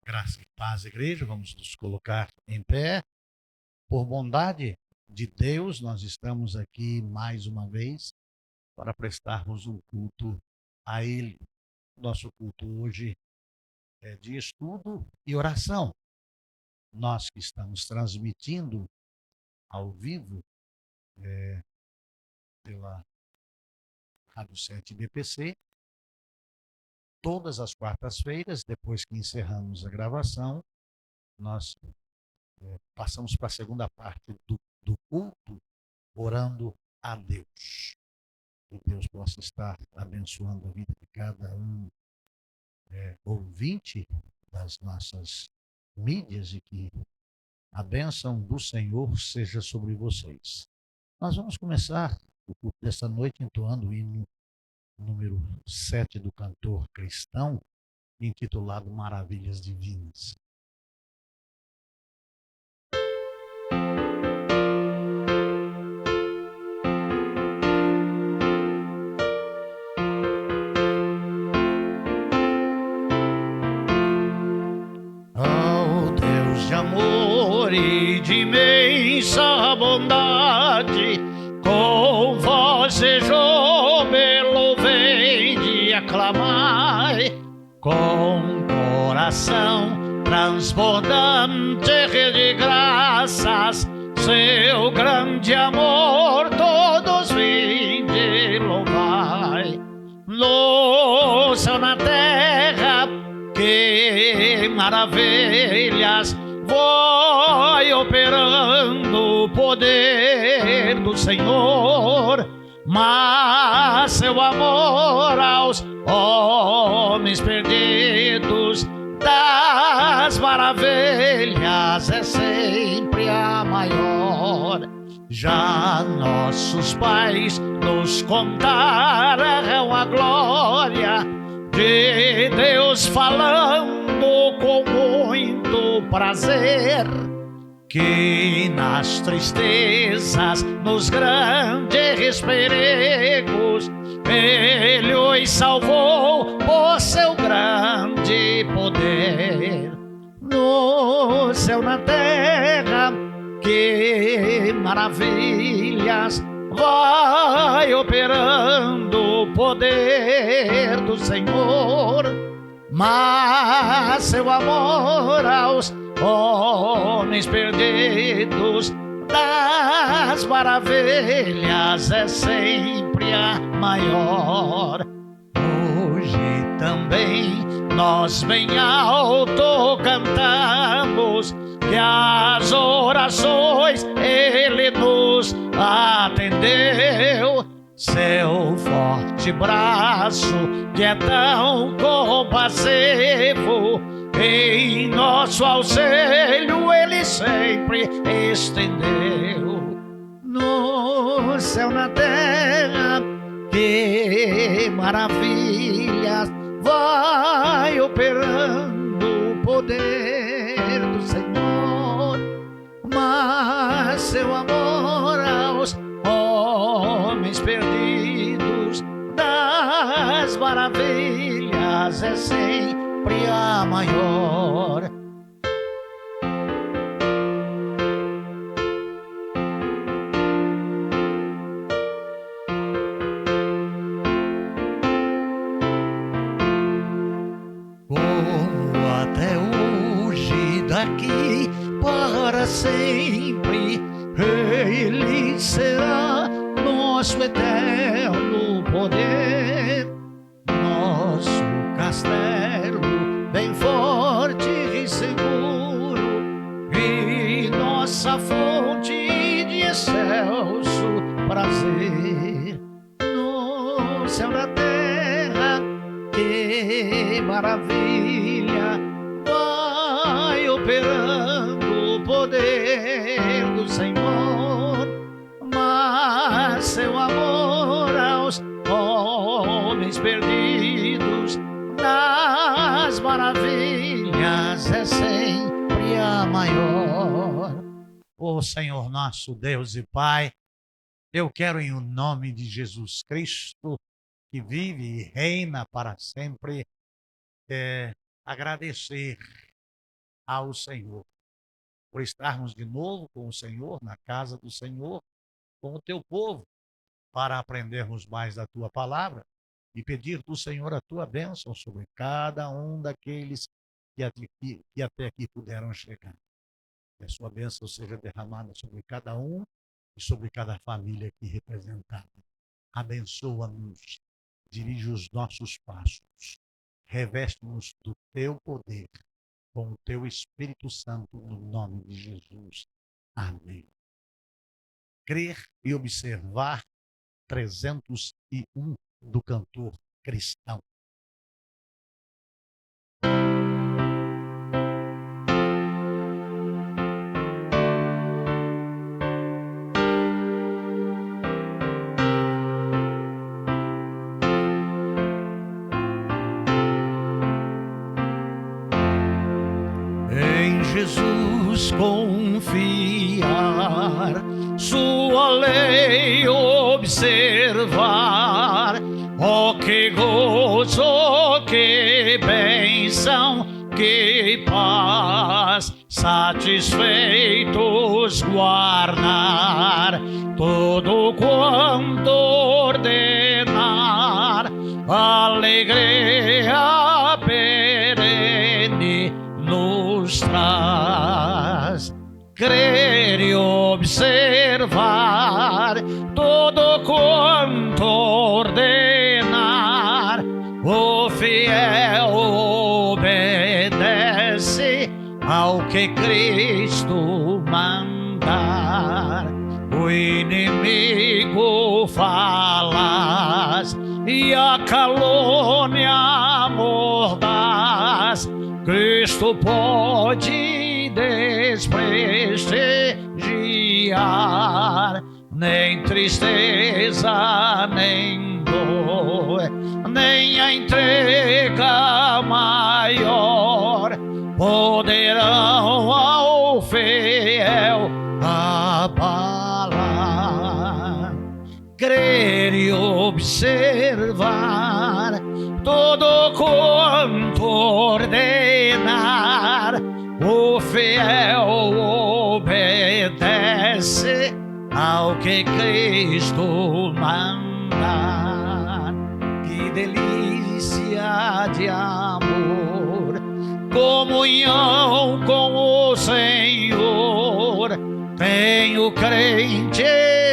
Graça e paz, igreja. Vamos nos colocar em pé. Por bondade de Deus, nós estamos aqui mais uma vez para prestarmos um culto a Ele. Nosso culto hoje é de estudo e oração. Nós que estamos transmitindo ao vivo pela Rádio 7 BPC, todas as quartas-feiras, depois que encerramos a gravação, nós passamos para a segunda parte do culto, orando a Deus. Que Deus possa estar abençoando a vida de cada um ouvinte das nossas mídias e que a bênção do Senhor seja sobre vocês. Nós vamos começar o culto desta noite entoando o hino número 7 do cantor cristão, intitulado Maravilhas Divinas. De amor e de imensa bondade, com voz e júbilo vem aclamai, com coração transbordante de graças, seu grande amor todos vinde louvai. No céu, na terra, que maravilhas vai operando o poder do Senhor, mas seu amor aos homens perdidos das maravilhas é sempre a maior. Já nossos pais nos contaram a glória de Deus falando com muito prazer, que nas tristezas, nos grandes perigos, Ele os salvou por seu grande poder. No céu, na terra, que maravilhas vai operando o poder do Senhor, mas seu amor aos homens perdidos das maravilhas é sempre a maior. Hoje também nós bem alto cantamos que as orações Ele nos atendeu. Seu forte braço, que é tão compassivo, em nosso auxílio Ele sempre estendeu. No céu, na terra, que maravilhas vai operando o poder do Senhor, mas seu amor aos homens perdidos das maravilhas é sempre a maior. Como até hoje, daqui para sempre, Ele será nosso eterno poder, nosso castelo bem forte e seguro, e nossa fonte de excelso prazer. No céu, na terra, que maravilha vai operando o poder do Senhor, mas seu amor aos homens perdidos das maravilhas é sempre a maior. Ó Senhor nosso Deus e Pai, eu quero em nome de Jesus Cristo, que vive e reina para sempre, agradecer ao Senhor, por estarmos de novo com o Senhor, na casa do Senhor, com o teu povo, para aprendermos mais da tua palavra e pedir do Senhor a tua bênção sobre cada um daqueles que até aqui puderam chegar. Que a sua bênção seja derramada sobre cada um e sobre cada família aqui representada. Abençoa-nos, dirige os nossos passos, reveste-nos do teu poder, com o teu Espírito Santo, no nome de Jesus. Amém. Crer e observar 301 do cantor cristão. Em Jesus confiar, sua lei observar, oh que gozo, que bênção, que paz, satisfeitos guardar tudo quanto ordenar, alegria perene nos traz. Crer e observar tudo quanto ordenar, o fiel obedece ao que Cristo mandar. O inimigo falaz e a calúnia mordaz, Cristo pode desprestigiar. Nem tristeza, nem dor, nem a entrega maior poderão ao fiel abalar. Crer e observar tudo quanto ordenar, o fiel obedece ao que Cristo mandar. Que delícia de amor, comunhão com o Senhor, tem o crente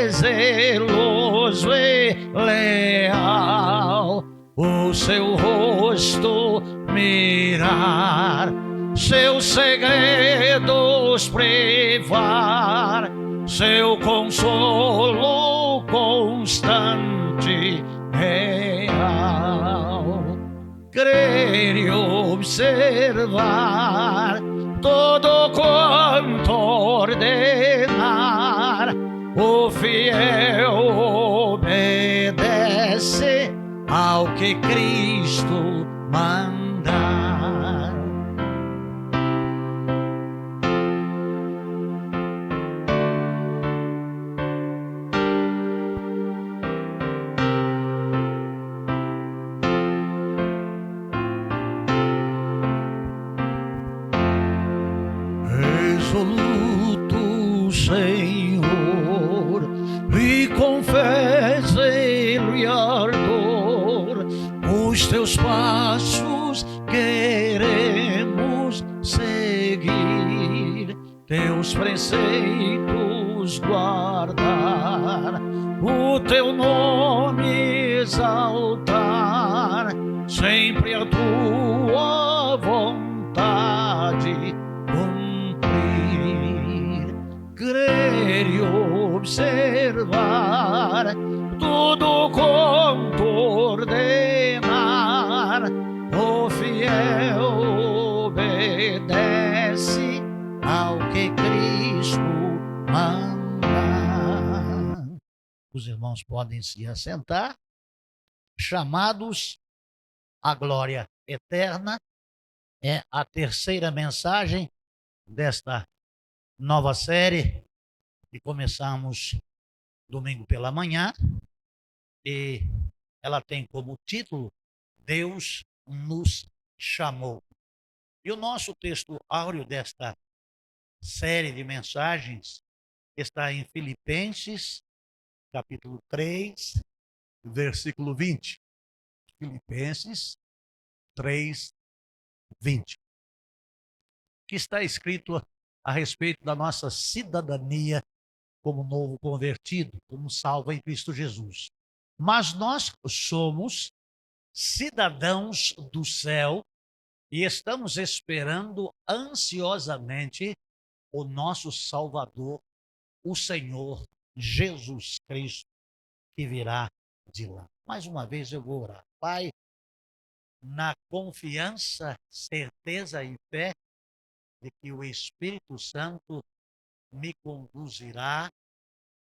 zeloso e leal, o seu rosto mirar, seus segredos privar, seu consolo constante real. Crer e observar tudo quanto ordenar, o fiel obedece ao que Cristo mandar. Resoluto, Senhor, e com fé, zelo e ardor, os teus passos queremos seguir, teus preceitos guardar, o teu nome exaltar, sempre a tua vontade crer e observar tudo quanto ordenar, o fiel obedece ao que Cristo manda. Os irmãos podem se assentar. Chamados à glória eterna é a terceira mensagem desta nova série que começamos domingo pela manhã, e ela tem como título Deus nos chamou. E o nosso texto áureo desta série de mensagens está em Filipenses, capítulo 3, versículo 20. Filipenses 3, 20. Que está escrito a respeito da nossa cidadania como novo convertido, como salvo em Cristo Jesus. Mas nós somos cidadãos do céu e estamos esperando ansiosamente o nosso Salvador, o Senhor Jesus Cristo, que virá de lá. Mais uma vez eu vou orar. Pai, na confiança, certeza e fé de que o Espírito Santo me conduzirá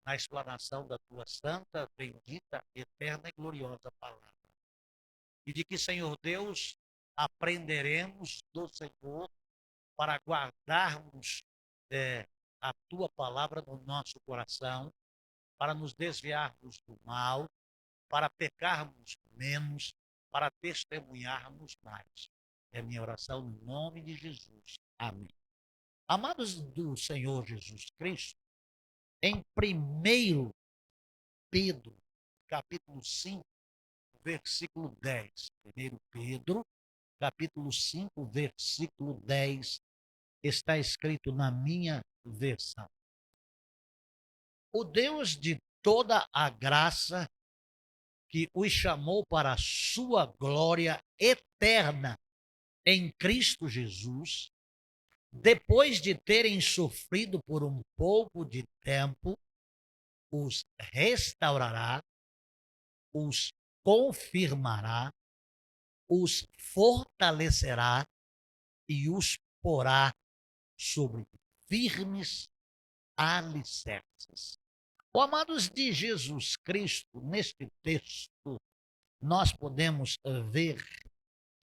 na explanação da tua santa, bendita, eterna e gloriosa palavra. E de que, Senhor Deus, aprenderemos do Senhor para guardarmos a tua palavra no nosso coração, para nos desviarmos do mal, para pecarmos menos, para testemunharmos mais. É minha oração no nome de Jesus. Amém. Amados do Senhor Jesus Cristo, em 1 Pedro, capítulo 5, versículo 10. 1 Pedro, capítulo 5, versículo 10, está escrito na minha versão. O Deus de toda a graça, que os chamou para a sua glória eterna em Cristo Jesus, depois de terem sofrido por um pouco de tempo, os restaurará, os confirmará, os fortalecerá e os porá sobre firmes alicerces. Oh, amados de Jesus Cristo, neste texto, nós podemos ver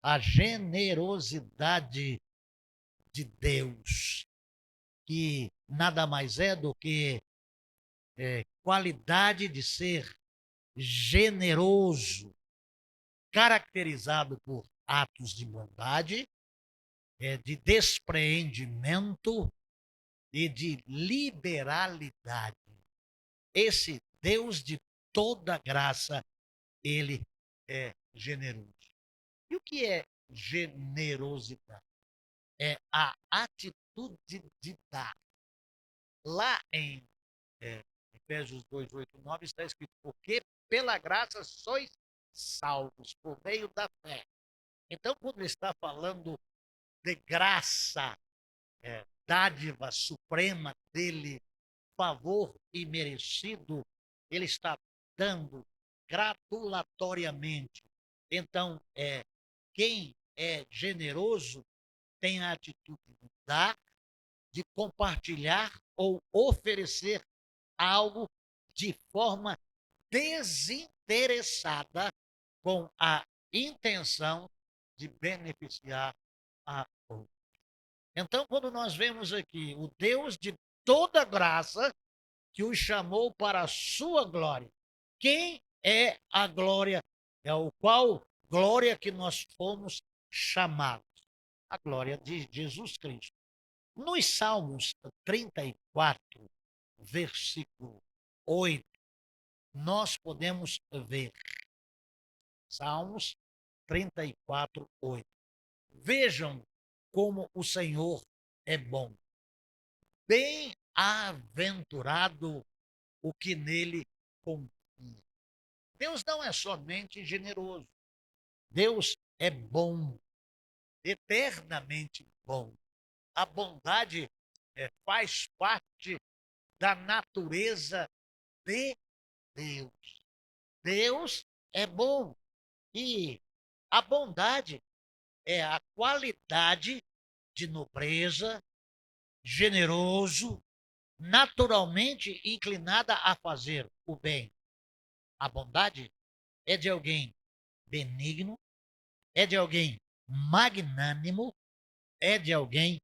a generosidade de Deus, que nada mais é do que qualidade de ser generoso, caracterizado por atos de bondade, de despreendimento e de liberalidade. Esse Deus de toda graça, ele é generoso. E o que é generosidade? É a atitude de dar. Lá em Efésios 2, 8, 9 está escrito: porque pela graça sois salvos por meio da fé. Então, quando ele está falando de graça, dádiva suprema dele, favor imerecido, ele está dando gratulatoriamente. Então, quem é generoso tem a atitude de dar, de compartilhar ou oferecer algo de forma desinteressada, com a intenção de beneficiar a outro. Então, quando nós vemos aqui o Deus de toda graça, que os chamou para a sua glória. Quem é a glória? É o qual glória que nós fomos chamados? A glória de Jesus Cristo. Nos Salmos 34, versículo 8, nós podemos ver Salmos 34, 8. Vejam como o Senhor é bom. Bem-aventurado o que nele confia. Deus não é somente generoso. Deus é bom, eternamente bom. A bondade faz parte da natureza de Deus. Deus é bom e a bondade é a qualidade de nobreza, generoso, naturalmente inclinada a fazer o bem. A bondade é de alguém benigno, é de alguém magnânimo, é de alguém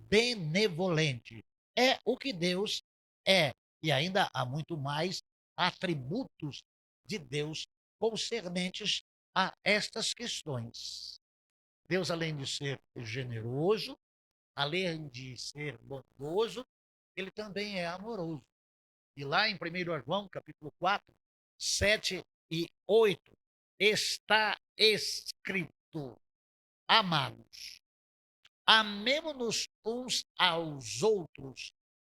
benevolente. É o que Deus é. E ainda há muito mais atributos de Deus concernentes a estas questões. Deus, além de ser generoso, além de ser bondoso, ele também é amoroso. E lá em 1 João, capítulo 4, 7 e 8, está escrito: amados, amemo-nos uns aos outros,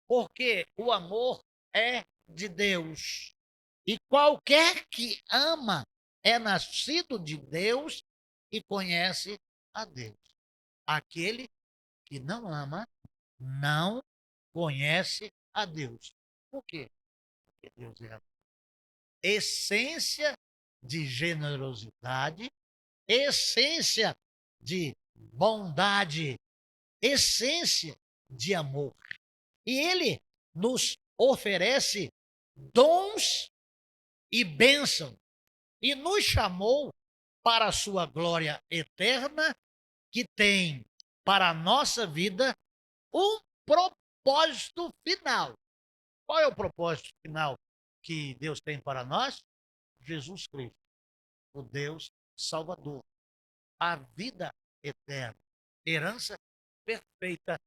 porque o amor é de Deus. E qualquer que ama é nascido de Deus e conhece a Deus. Aquele que não ama não conhece a Deus. Por quê? Porque Deus é a essência de generosidade, essência de bondade, essência de amor. E ele nos oferece dons e bênção e nos chamou para a sua glória eterna, que tem para a nossa vida um propósito final. Qual é o propósito final que Deus tem para nós? Jesus Cristo, o Deus Salvador, a vida eterna, herança perfeita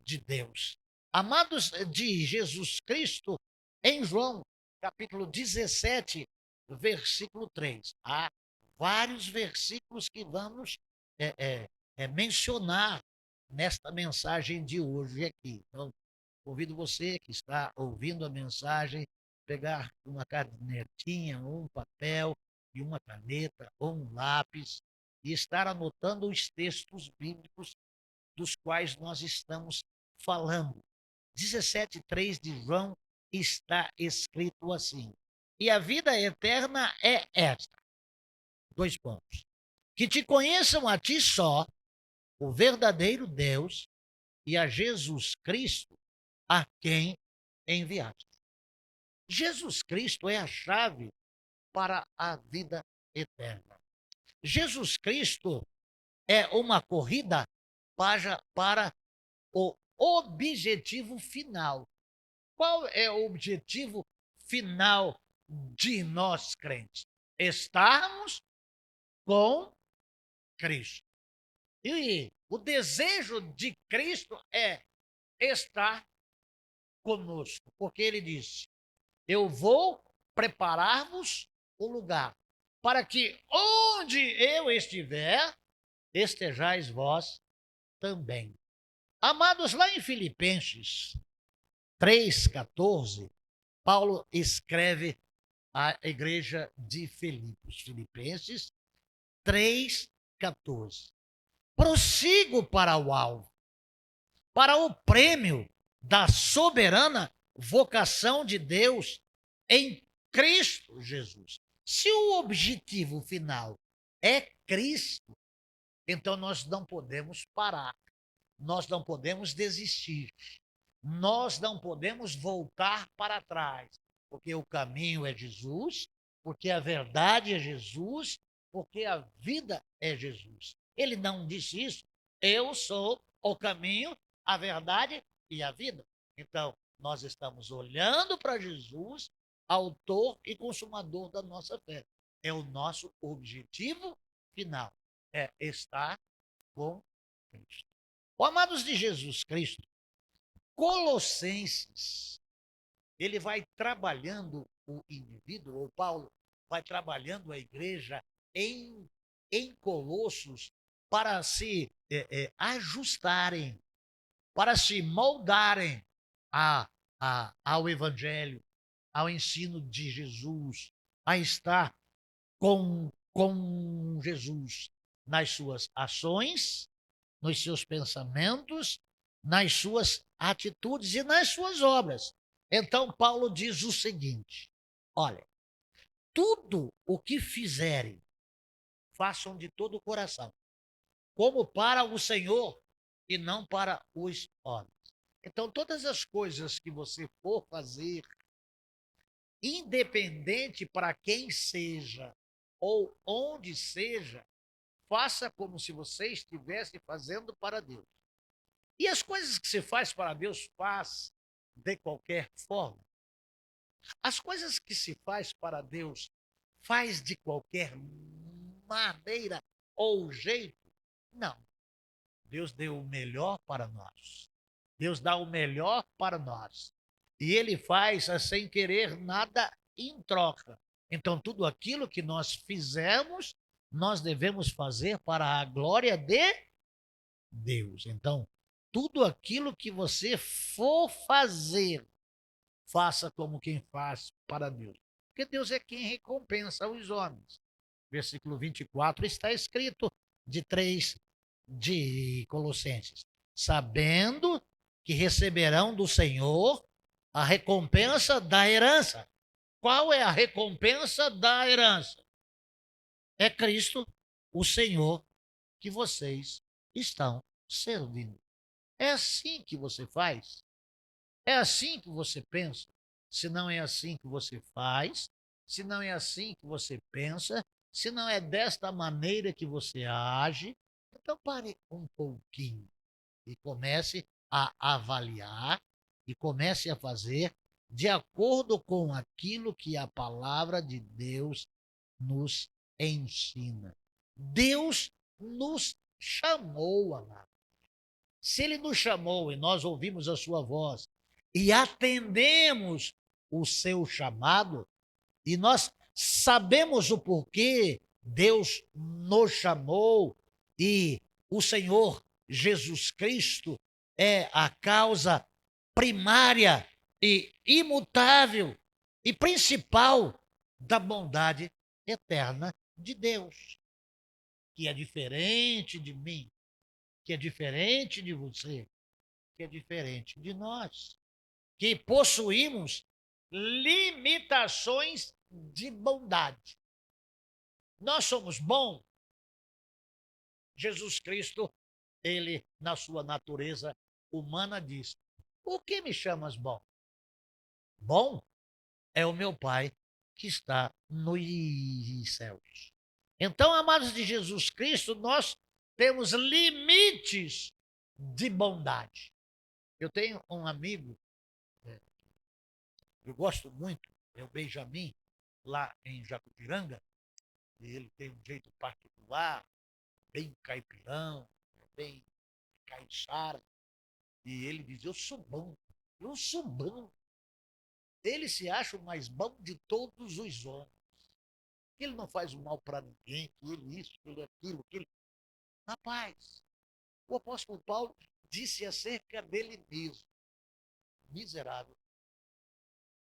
de Deus. Amados de Jesus Cristo, em João, capítulo 17, versículo 3. Há vários versículos que vamos é, é, mencionar nesta mensagem de hoje aqui. Então, convido você que está ouvindo a mensagem, pegar uma cadernetinha, um papel e uma caneta ou um lápis e estar anotando os textos bíblicos dos quais nós estamos falando. 17:3 de João está escrito assim: e a vida eterna é esta. Dois pontos. Que te conheçam a ti só, o verdadeiro Deus, e a Jesus Cristo, a quem enviaste. Jesus Cristo é a chave para a vida eterna. Jesus Cristo é uma corrida para o objetivo final. Qual é o objetivo final de nós crentes? Estarmos com Cristo. E o desejo de Cristo é estar conosco, porque ele disse: eu vou preparar-vos o lugar, para que onde eu estiver, estejais vós também. Amados, lá em Filipenses 3,14, Paulo escreve à igreja de Filipos, Filipenses 3,14. Prossigo para o alvo, para o prêmio da soberana vocação de Deus em Cristo Jesus. Se o objetivo final é Cristo, então nós não podemos parar, nós não podemos desistir, nós não podemos voltar para trás, porque o caminho é Jesus, porque a verdade é Jesus, porque a vida é Jesus. Ele não disse isso. Eu sou o caminho, a verdade e a vida. Então, nós estamos olhando para Jesus, autor e consumador da nossa fé. É o nosso objetivo final, é estar com Cristo. O amados de Jesus Cristo, Colossenses, ele vai trabalhando o indivíduo, ou Paulo vai trabalhando a igreja em Colossos para se ajustarem, para se moldarem ao Evangelho, ao ensino de Jesus, a estar com Jesus nas suas ações, nos seus pensamentos, nas suas atitudes e nas suas obras. Então, Paulo diz o seguinte: olha, tudo o que fizerem, façam de todo o coração, como para o Senhor e não para os homens. Então, todas as coisas que você for fazer, independente para quem seja ou onde seja, faça como se você estivesse fazendo para Deus. E as coisas que se faz para Deus, faz de qualquer forma. As coisas que se faz para Deus, faz de qualquer maneira ou jeito. Não. Deus deu o melhor para nós. Deus dá o melhor para nós. E ele faz sem querer nada em troca. Então, tudo aquilo que nós fizermos, nós devemos fazer para a glória de Deus. Então, tudo aquilo que você for fazer, faça como quem faz para Deus. Porque Deus é quem recompensa os homens. Versículo 24 está escrito de 3 de Colossenses. Sabendo que receberão do Senhor a recompensa da herança. Qual é a recompensa da herança? É Cristo, o Senhor, que vocês estão servindo. É assim que você faz? É assim que você pensa? Se não é assim que você faz, se não é assim que você pensa, se não é desta maneira que você age, então pare um pouquinho e comece a avaliar e comece a fazer de acordo com aquilo que a palavra de Deus nos ensina. Deus nos chamou, amado. Se ele nos chamou e nós ouvimos a sua voz e atendemos o seu chamado, e nós sabemos o porquê Deus nos chamou e o Senhor Jesus Cristo é a causa primária e imutável e principal da bondade eterna de Deus, que é diferente de mim, que é diferente de você, que é diferente de nós, que possuímos limitações de bondade. Nós somos bons. Jesus Cristo, ele, na sua natureza humana, diz: por que me chamas bom? Bom é o meu Pai que está nos céus. Então, amados de Jesus Cristo, nós temos limites de bondade. Eu tenho um amigo, eu gosto muito, é o Benjamin, lá em Jacupiranga, e ele tem um jeito particular, bem caipirão, bem caiçara, e ele diz: eu sou bom, eu sou bom. Ele se acha o mais bom de todos os homens. Ele não faz o mal para ninguém, que ele isso, que ele aquilo, que ele... Rapaz, o apóstolo Paulo disse acerca dele mesmo: miserável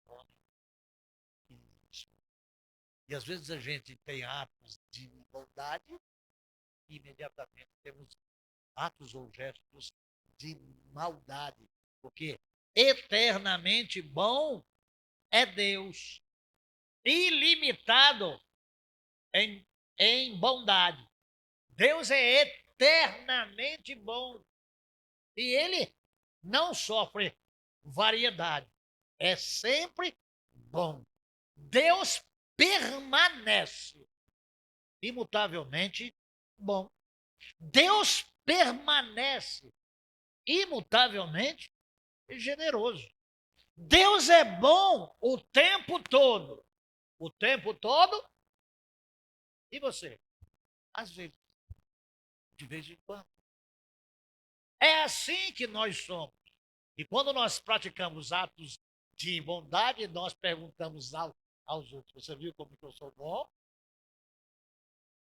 homem. E às vezes a gente tem atos de bondade e imediatamente temos atos ou gestos de maldade. Porque eternamente bom é Deus, ilimitado em bondade. Deus é eternamente bom. E ele não sofre variedade. É sempre bom. Deus permanece imutavelmente bom. Deus permanece imutavelmente generoso. Deus é bom o tempo todo. O tempo todo. E você? Às vezes. De vez em quando. É assim que nós somos. E quando nós praticamos atos de bondade, nós perguntamos aos outros: você viu como que eu sou bom?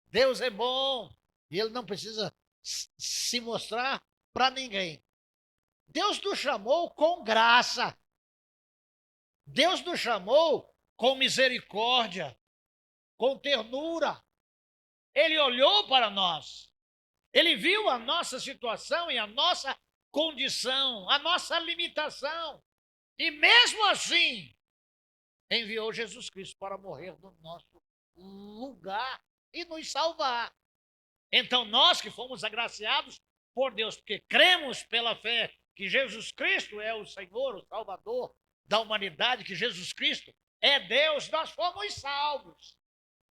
Deus é bom. E ele não precisa se mostrar para ninguém. Deus nos chamou com graça. Deus nos chamou com misericórdia, com ternura. Ele olhou para nós. Ele viu a nossa situação e a nossa condição, a nossa limitação. E mesmo assim, enviou Jesus Cristo para morrer no nosso lugar e nos salvar. Então, nós que fomos agraciados por Deus, porque cremos pela fé que Jesus Cristo é o Senhor, o Salvador da humanidade, que Jesus Cristo é Deus, nós fomos salvos.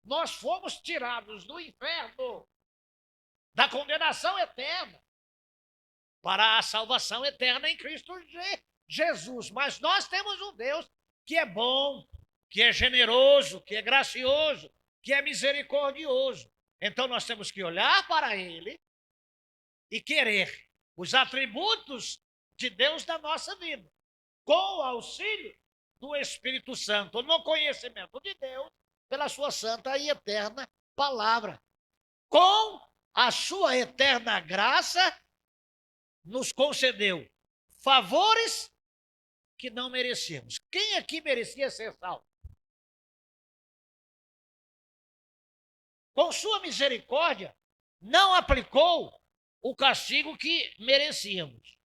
Nós fomos tirados do inferno, da condenação eterna, para a salvação eterna em Cristo Jesus. Mas nós temos um Deus que é bom, que é generoso, que é gracioso, que é misericordioso. Então nós temos que olhar para ele e querer os atributos de Deus na nossa vida, com o auxílio do Espírito Santo, no conhecimento de Deus, pela sua santa e eterna palavra. Com a sua eterna graça, nos concedeu favores que não merecíamos. Quem aqui merecia ser salvo? Com sua misericórdia, não aplicou o castigo que merecíamos.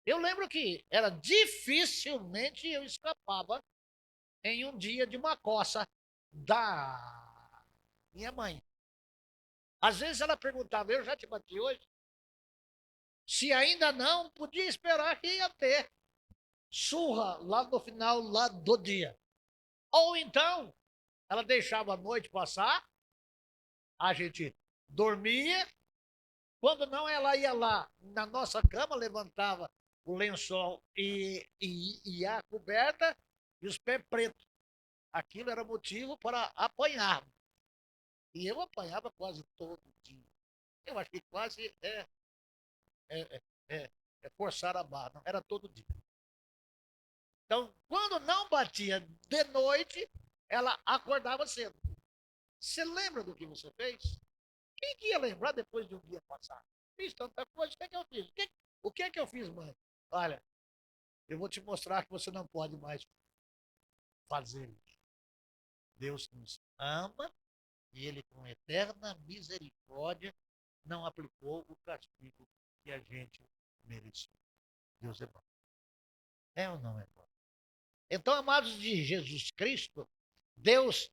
Eu lembro que era dificilmente eu escapava em um dia de uma coça da minha mãe. Às vezes ela perguntava, eu já te bati hoje? Se ainda não, podia esperar que ia ter surra lá no final lá do dia. Ou então, ela deixava a noite passar, a gente dormia, quando não, ela ia lá na nossa cama, levantava o lençol e a coberta e os pés pretos. Aquilo era motivo para apanhar. E eu apanhava quase todo dia. Eu acho que quase é, é forçar a barra, não, era todo dia. Então, quando não batia de noite, ela acordava cedo. Você lembra do que você fez? Quem que ia lembrar depois de um dia passar? Fiz tanta coisa, o que é que eu fiz? O que é que eu fiz, mãe? Olha, eu vou te mostrar que você não pode mais fazer isso. Deus nos ama e Ele, com eterna misericórdia, não aplicou o castigo que a gente merecia. Deus é bom. É ou não é bom? Então, amados de Jesus Cristo, Deus,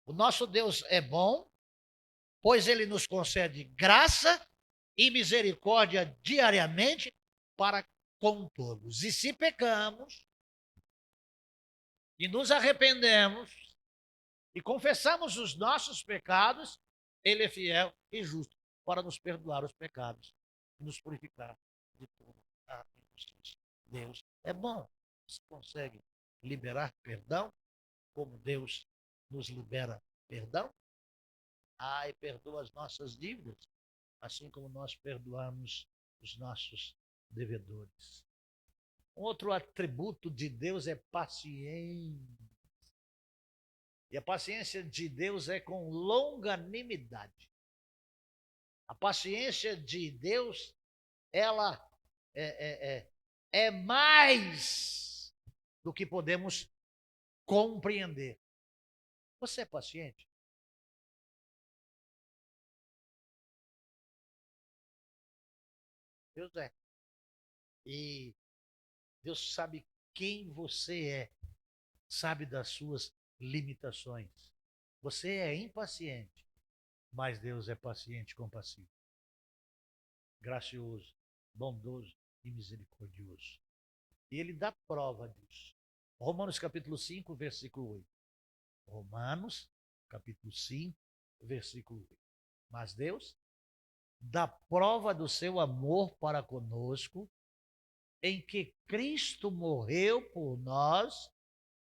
o nosso Deus é bom, pois Ele nos concede graça e misericórdia diariamente para com todos. E se pecamos e nos arrependemos e confessamos os nossos pecados, Ele é fiel e justo para nos perdoar os pecados e nos purificar de toda a injustiça. Deus é bom. Você consegue liberar perdão como Deus nos libera perdão? E perdoa as nossas dívidas, assim como nós perdoamos os nossos devedores. Outro atributo de Deus é paciência. E a paciência de Deus é com longanimidade. A paciência de Deus, ela é mais do que podemos compreender. Você é paciente? Deus é. E Deus sabe quem você é, sabe das suas limitações. Você é impaciente, mas Deus é paciente e compassivo, gracioso, bondoso e misericordioso. E Ele dá prova disso. Romanos capítulo 5, versículo 8. Romanos capítulo 5, versículo 8. Mas Deus dá prova do seu amor para conosco, em que Cristo morreu por nós,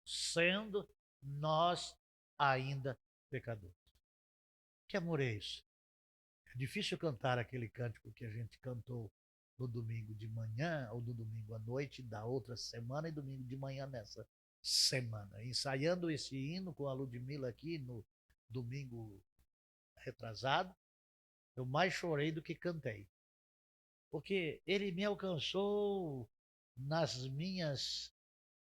sendo nós ainda pecadores. Que amor é isso? É difícil cantar aquele cântico que a gente cantou no domingo de manhã, ou no domingo à noite da outra semana, e domingo de manhã nessa semana. Ensaiando esse hino com a Ludmilla aqui no domingo retrasado, eu mais chorei do que cantei. Porque ele me alcançou nas minhas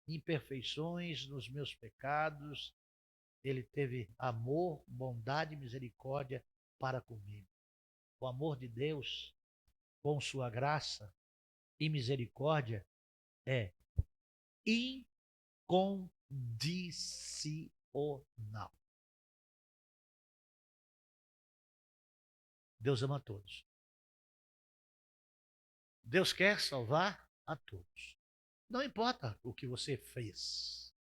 imperfeições, nos meus pecados. Ele teve amor, bondade e misericórdia para comigo. O amor de Deus, com sua graça e misericórdia, é incondicional. Deus ama a todos. Deus quer salvar a todos. Não importa o que você fez.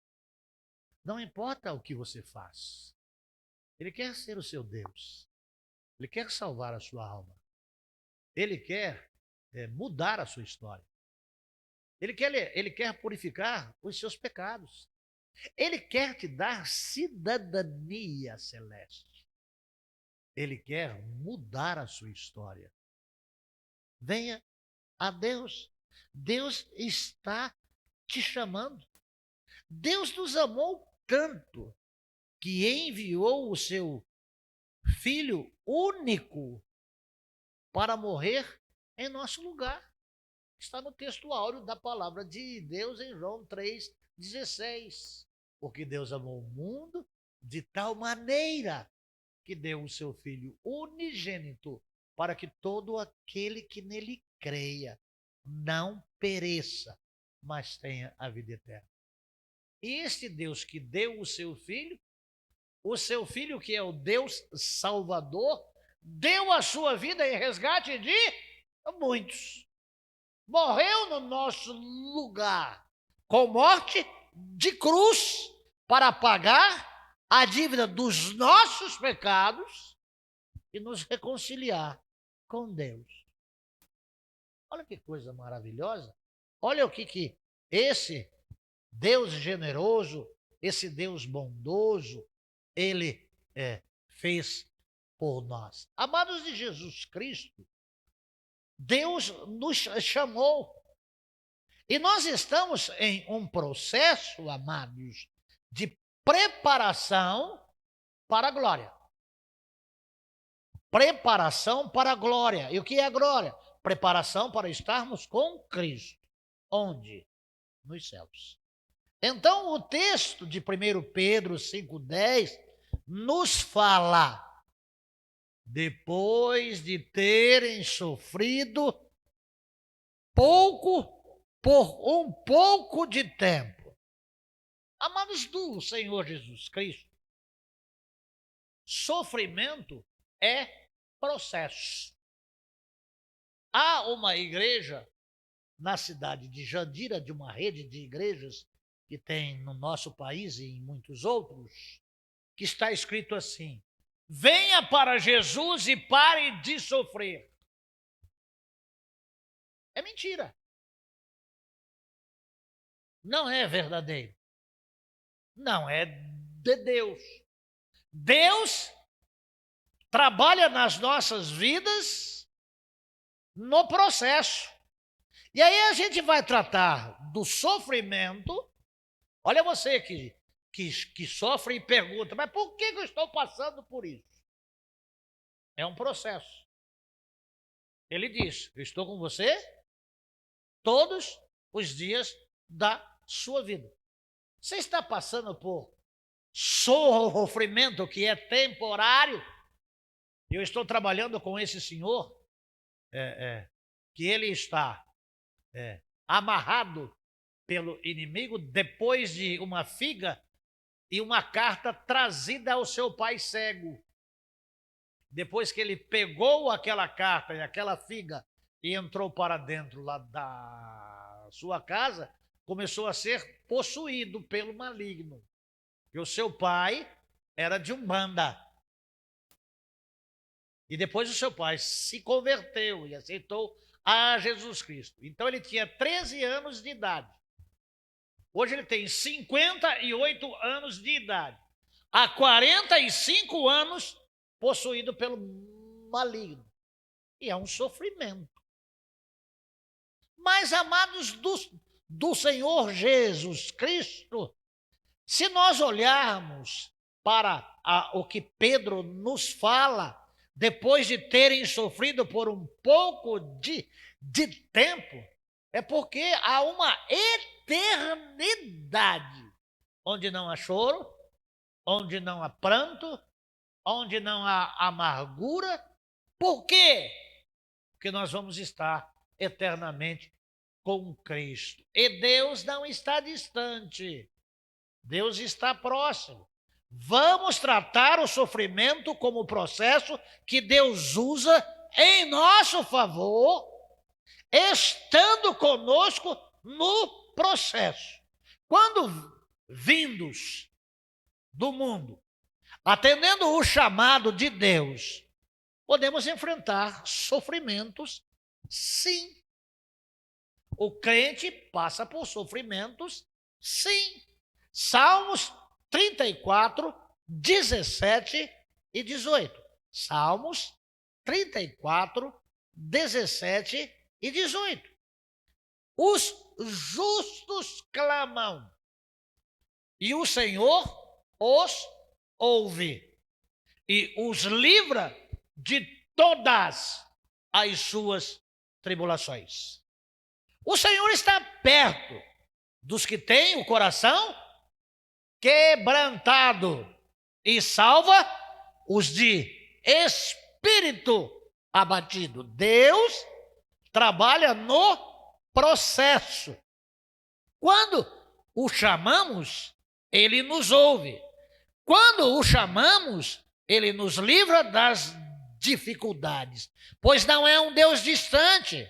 Não importa o que você faz. Ele quer ser o seu Deus. Ele quer salvar a sua alma. Ele quer mudar a sua história. Ele quer purificar os seus pecados. Ele quer te dar cidadania celeste. Ele quer mudar a sua história. Venha a Deus. Deus está te chamando. Deus nos amou tanto que enviou o seu Filho único para morrer em nosso lugar. Está no texto áureo da palavra de Deus em João 3,16. Porque Deus amou o mundo de tal maneira que deu o seu Filho unigênito para que todo aquele que nele creia não pereça, mas tenha a vida eterna. E este Deus que deu o seu Filho que é o Deus Salvador, deu a sua vida em resgate de muitos. Morreu no nosso lugar, com morte de cruz, para pagar a dívida dos nossos pecados e nos reconciliar com Deus. Olha que coisa maravilhosa. Olha o que esse Deus generoso, esse Deus bondoso, ele fez por nós. Amados de Jesus Cristo, Deus nos chamou. E nós estamos em um processo, amados, de preparação para a glória. Preparação para a glória. E o que é a glória? Preparação para estarmos com Cristo. Onde? Nos céus. Então, o texto de 1 Pedro 5,10 nos fala, depois de terem sofrido por um pouco de tempo. Amados do Senhor Jesus Cristo, sofrimento é processo. Há uma igreja na cidade de Jandira, de uma rede de igrejas que tem no nosso país e em muitos outros, que está escrito assim: venha para Jesus e pare de sofrer. É mentira. Não é verdadeiro. Não é de Deus. Deus trabalha nas nossas vidas no processo. E aí a gente vai tratar do sofrimento. Olha você que sofre e pergunta, mas por que eu estou passando por isso? É um processo. Ele diz, eu estou com você todos os dias da sua vida. Você está passando por sofrimento que é temporário? Eu estou trabalhando com esse senhor, que ele está amarrado pelo inimigo depois de uma figa e uma carta trazida ao seu pai cego. Depois que ele pegou aquela carta e aquela figa e entrou para dentro lá da sua casa, começou a ser possuído pelo maligno. E o seu pai era de Umbanda. E depois o seu pai se converteu e aceitou a Jesus Cristo. Então ele tinha 13 anos de idade. Hoje ele tem 58 anos de idade. Há 45 anos possuído pelo maligno. E é um sofrimento. Mas, amados do Senhor Jesus Cristo, se nós olharmos para o que Pedro nos fala, depois de terem sofrido por um pouco de tempo, é porque há uma eternidade onde não há choro, onde não há pranto, onde não há amargura. Por quê? Porque nós vamos estar eternamente com Cristo. E Deus não está distante. Deus está próximo. Vamos tratar o sofrimento como processo que Deus usa em nosso favor, estando conosco no processo. Quando vindos do mundo, atendendo o chamado de Deus, podemos enfrentar sofrimentos, sim. O crente passa por sofrimentos, sim. Salmos 34, 17 e 18. Salmos 34, 17 e 18. Os justos clamam, e o Senhor os ouve, e os livra de todas as suas tribulações. O Senhor está perto dos que têm o coração quebrantado e salva os de espírito abatido. Deus trabalha no processo. Quando o chamamos, ele nos ouve. Quando o chamamos, ele nos livra das dificuldades. Pois não é um Deus distante,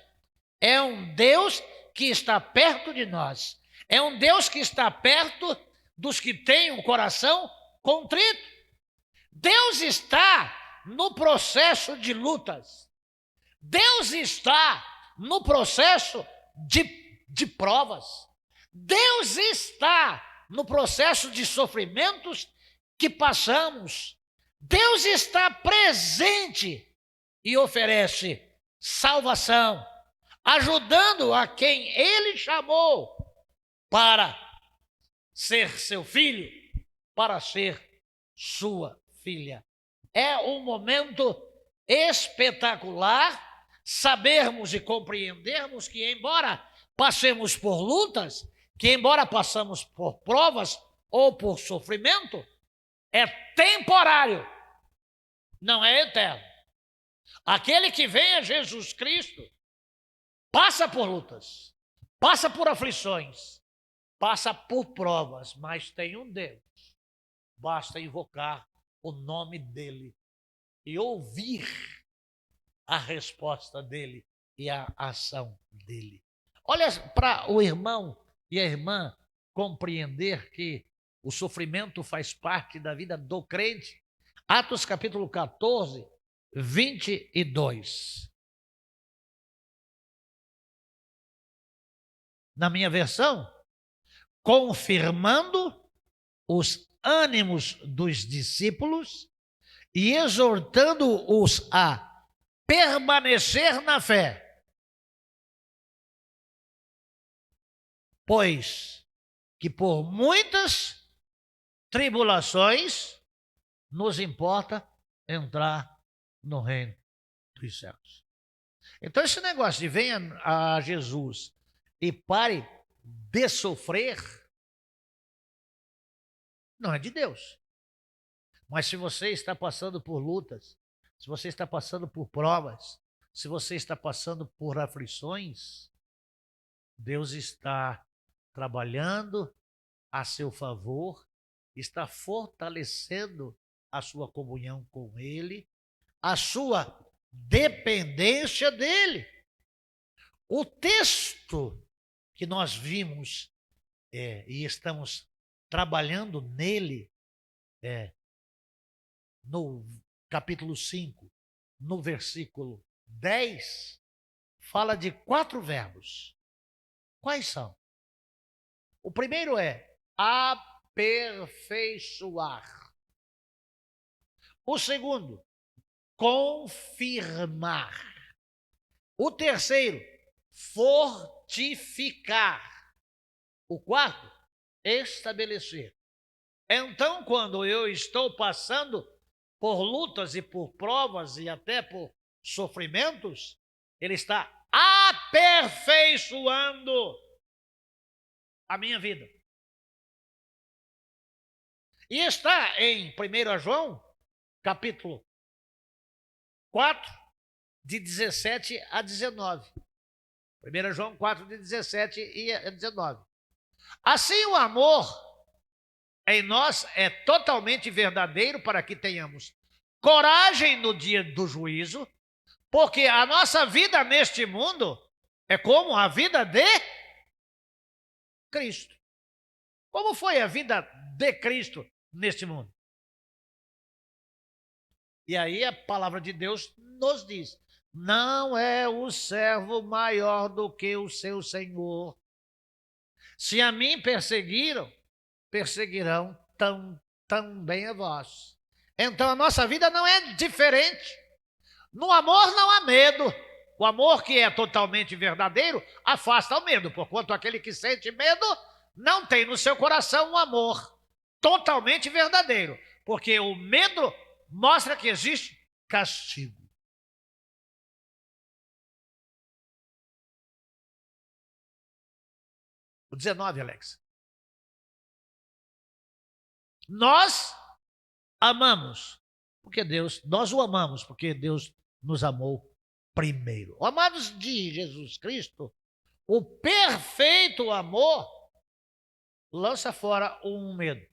é um Deus que está perto de nós. É um Deus que está perto dos que têm um coração contrito. Deus está no processo de lutas. Deus está no processo de provas. Deus está no processo de sofrimentos que passamos. Deus está presente e oferece salvação, ajudando a quem Ele chamou para ser seu filho, para ser sua filha. É um momento espetacular sabermos e compreendermos que, embora passemos por lutas, que embora passamos por provas ou por sofrimento, é temporário, não é eterno. Aquele que vem a Jesus Cristo passa por lutas, passa por aflições, passa por provas, mas tem um Deus. Basta invocar o nome dele e ouvir a resposta dele e a ação dele. Olha, para o irmão e a irmã compreender que o sofrimento faz parte da vida do crente, Atos capítulo 14, 22. Na minha versão, confirmando os ânimos dos discípulos e exortando-os a permanecer na fé. Pois que por muitas tribulações nos importa entrar no reino dos céus. Então esse negócio de venha a Jesus e pare de sofrer, não é de Deus. Mas se você está passando por lutas, se você está passando por provas, se você está passando por aflições, Deus está trabalhando a seu favor, está fortalecendo a sua comunhão com Ele, a sua dependência dEle. O texto que nós vimos e estamos trabalhando nele, no capítulo 5, no versículo 10, fala de 4 verbos. Quais são? O primeiro é aperfeiçoar. O segundo, confirmar. O terceiro, fortificar. O quarto, estabelecer. Então, quando eu estou passando por lutas e por provas e até por sofrimentos, ele está aperfeiçoando a minha vida. E está em 1 João, capítulo 4, de 17 a 19. 1 João 4, de 17 e 19. Assim, o amor em nós é totalmente verdadeiro para que tenhamos coragem no dia do juízo, porque a nossa vida neste mundo é como a vida de Cristo. Como foi a vida de Cristo neste mundo? E aí a palavra de Deus nos diz: não é o servo maior do que o seu senhor. Se a mim perseguiram, perseguirão também a vós. Então a nossa vida não é diferente. No amor não há medo. O amor que é totalmente verdadeiro afasta o medo, porquanto aquele que sente medo não tem no seu coração um amor totalmente verdadeiro, porque o medo mostra que existe castigo. O 19, Alex. Nós amamos, porque nós o amamos, porque Deus nos amou primeiro. Amados de Jesus Cristo, o perfeito amor lança fora um medo.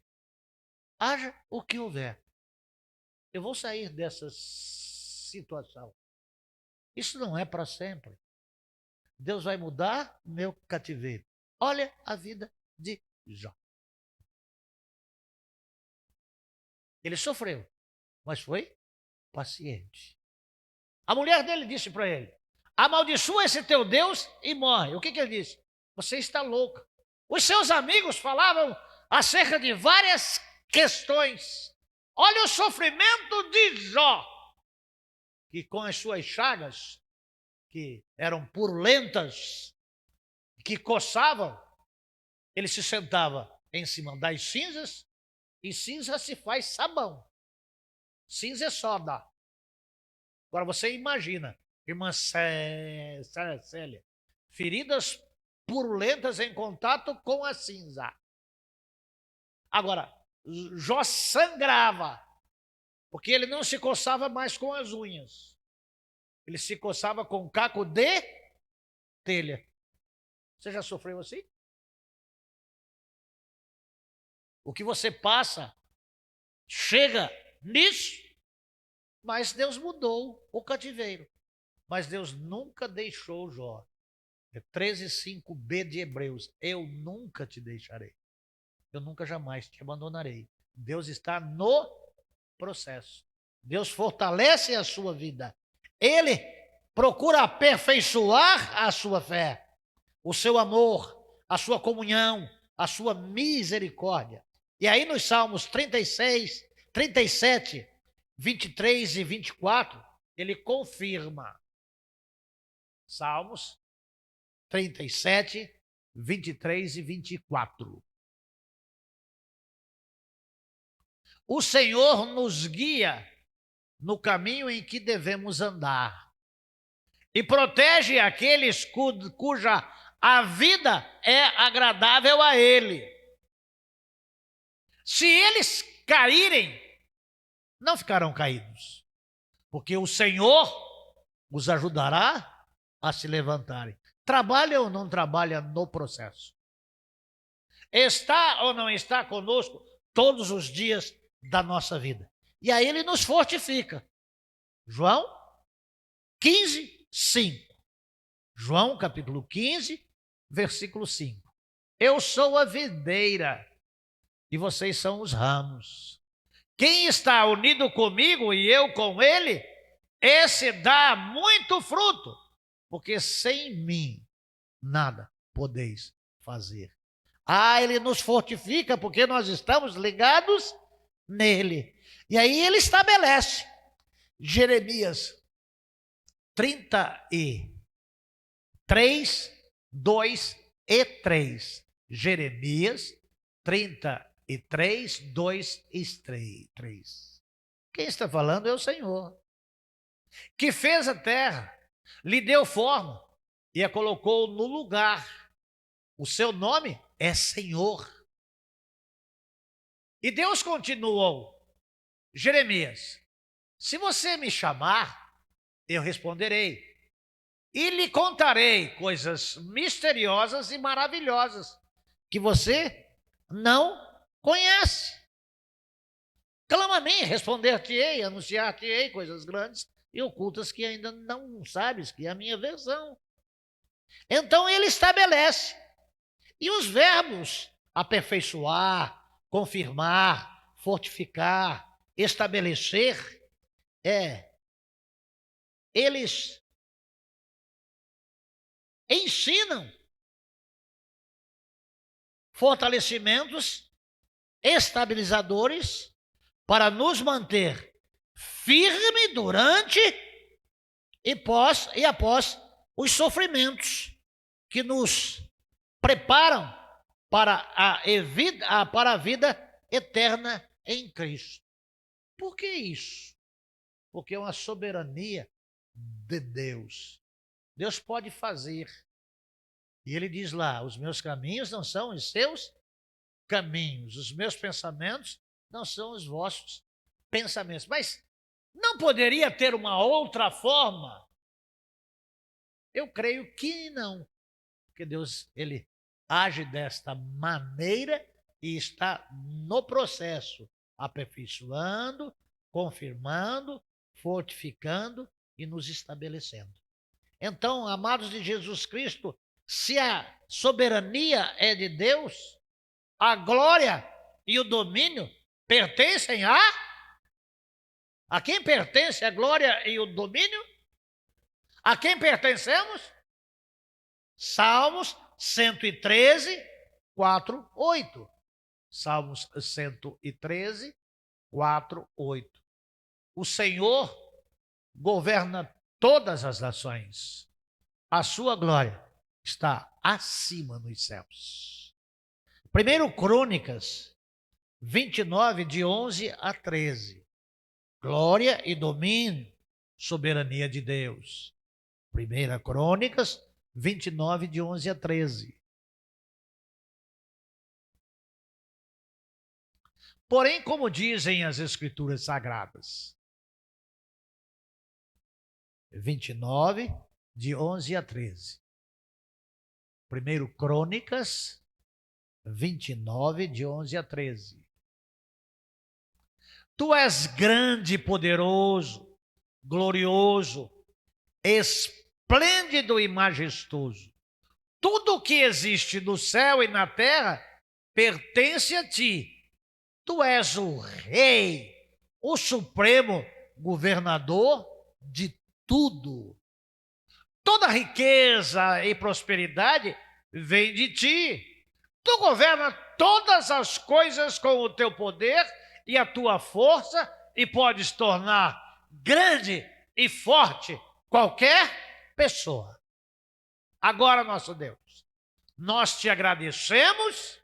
Haja o que houver. Eu vou sair dessa situação. Isso não é para sempre. Deus vai mudar meu cativeiro. Olha a vida de Jó. Ele sofreu, mas foi paciente. A mulher dele disse para ele: amaldiçoa esse teu Deus e morre. O que ele disse? Você está louca. Os seus amigos falavam acerca de várias questões. Olha o sofrimento de Jó, que com as suas chagas, que eram purulentas, que coçavam, ele se sentava em cima das cinzas, e cinza se faz sabão. Cinza é soda. Agora você imagina, irmã Célia, feridas purulentas em contato com a cinza. Agora, Jó sangrava, porque ele não se coçava mais com as unhas. Ele se coçava com caco de telha. Você já sofreu assim? O que você passa chega nisso, mas Deus mudou o cativeiro. Mas Deus nunca deixou Jó. É 13:5b de Hebreus. Eu nunca te deixarei. Eu nunca jamais te abandonarei. Deus está no processo. Deus fortalece a sua vida. Ele procura aperfeiçoar a sua fé, o seu amor, a sua comunhão, a sua misericórdia. E aí nos Salmos 36, 37, 23 e 24, ele confirma. Salmos 37, 23 e 24. O Senhor nos guia no caminho em que devemos andar e protege aqueles cuja a vida é agradável a Ele. Se eles caírem, não ficarão caídos, porque o Senhor os ajudará a se levantarem. Trabalha ou não trabalha no processo? Está ou não está conosco todos os dias da nossa vida? E aí ele nos fortifica. João 15, 5. João capítulo 15, versículo 5. Eu sou a videira e vocês são os ramos. Quem está unido comigo e eu com ele, esse dá muito fruto, porque sem mim nada podeis fazer. Ele nos fortifica porque nós estamos ligados nele. E aí ele estabelece. Jeremias 33, 2 e 3. Jeremias 33, 2 e 3. Quem está falando é o Senhor, que fez a terra, lhe deu forma e a colocou no lugar. O seu nome é Senhor. E Deus continuou: Jeremias, se você me chamar, eu responderei e lhe contarei coisas misteriosas e maravilhosas que você não conhece. Clama a mim, responder-te-ei, anunciar-te-ei coisas grandes e ocultas que ainda não sabes, que é a minha versão. Então ele estabelece. E os verbos aperfeiçoar, confirmar, fortificar, estabelecer, eles ensinam fortalecimentos estabilizadores para nos manter firme durante e após os sofrimentos que nos preparam para a vida eterna em Cristo. Por que isso? Porque é uma soberania de Deus. Deus pode fazer. E ele diz lá: os meus caminhos não são os seus caminhos, os meus pensamentos não são os vossos pensamentos. Mas não poderia ter uma outra forma? Eu creio que não. Porque Deus, ele age desta maneira e está no processo, aperfeiçoando, confirmando, fortificando e nos estabelecendo. Então, amados de Jesus Cristo, se a soberania é de Deus, a glória e o domínio pertencem a quem pertence a glória e o domínio? A quem pertencemos? Salmos 113, 4, 8. Salmos 113, 4, 8. O Senhor governa todas as nações. A sua glória está acima nos céus. 1 Crônicas 29, de 11 a 13. Glória e domínio, soberania de Deus. 1 Crônicas 29, de 11 a 13. Porém, como dizem as Escrituras Sagradas, 29, de 11 a 13. 1 Crônicas 29, de 11 a 13. Tu és grande e poderoso, glorioso, esplêndido e majestoso. Tudo o que existe no céu e na terra pertence a ti. Tu és o rei, o supremo governador de tudo. Toda riqueza e prosperidade vem de ti. Tu governas todas as coisas com o teu poder e a tua força e podes tornar grande e forte qualquer pessoa. Agora, nosso Deus, nós te agradecemos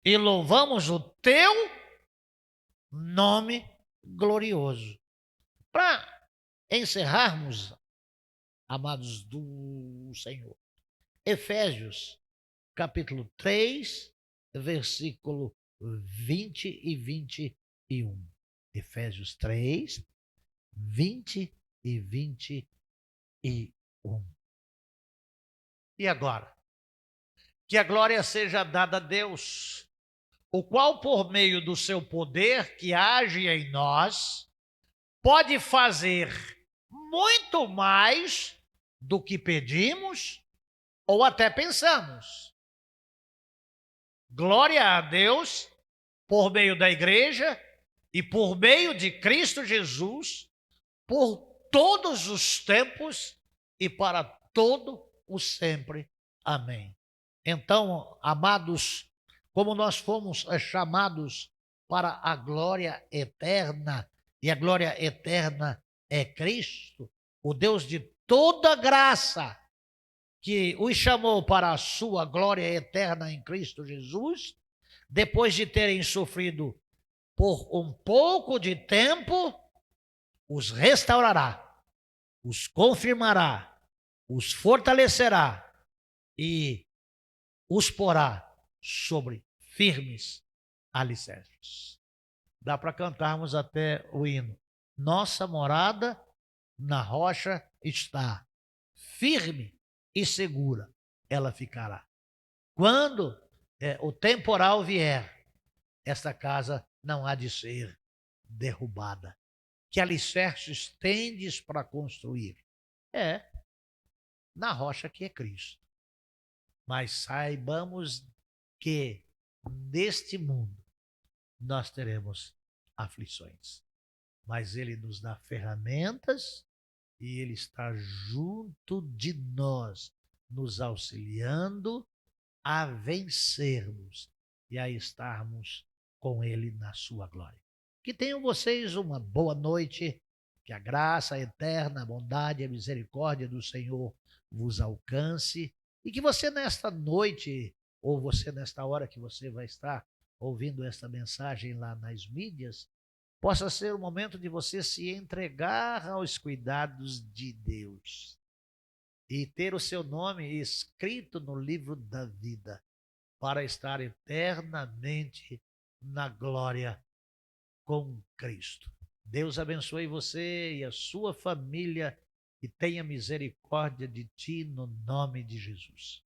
e louvamos o teu nome glorioso. Para encerrarmos, amados do Senhor, Efésios, capítulo 3, versículo 20 e 21. Efésios 3, 20 e 21. E agora? Que a glória seja dada a Deus, o qual, por meio do seu poder que age em nós, pode fazer muito mais do que pedimos ou até pensamos. Glória a Deus por meio da igreja e por meio de Cristo Jesus, por todos os tempos e para todo o sempre. Amém. Então, amados, como nós fomos chamados para a glória eterna, e a glória eterna é Cristo, o Deus de toda graça, que os chamou para a sua glória eterna em Cristo Jesus, depois de terem sofrido por um pouco de tempo, os restaurará, os confirmará, os fortalecerá e os porá sobre firmes alicerces. Dá para cantarmos até o hino. Nossa morada na rocha está, firme e segura ela ficará. Quando o temporal vier, esta casa não há de ser derrubada. Que alicerces tendes para construir? Na rocha que é Cristo. Mas saibamos que neste mundo nós teremos aflições. Mas Ele nos dá ferramentas e Ele está junto de nós, nos auxiliando a vencermos e a estarmos com Ele na sua glória. Que tenham vocês uma boa noite Que a graça eterna, a bondade e a misericórdia do Senhor vos alcance e que você nesta noite, ou você nesta hora que você vai estar ouvindo esta mensagem lá nas mídias, possa ser o momento de você se entregar aos cuidados de Deus e ter o seu nome escrito no livro da vida para estar eternamente na glória com Cristo. Deus abençoe você e a sua família e tenha misericórdia de ti no nome de Jesus.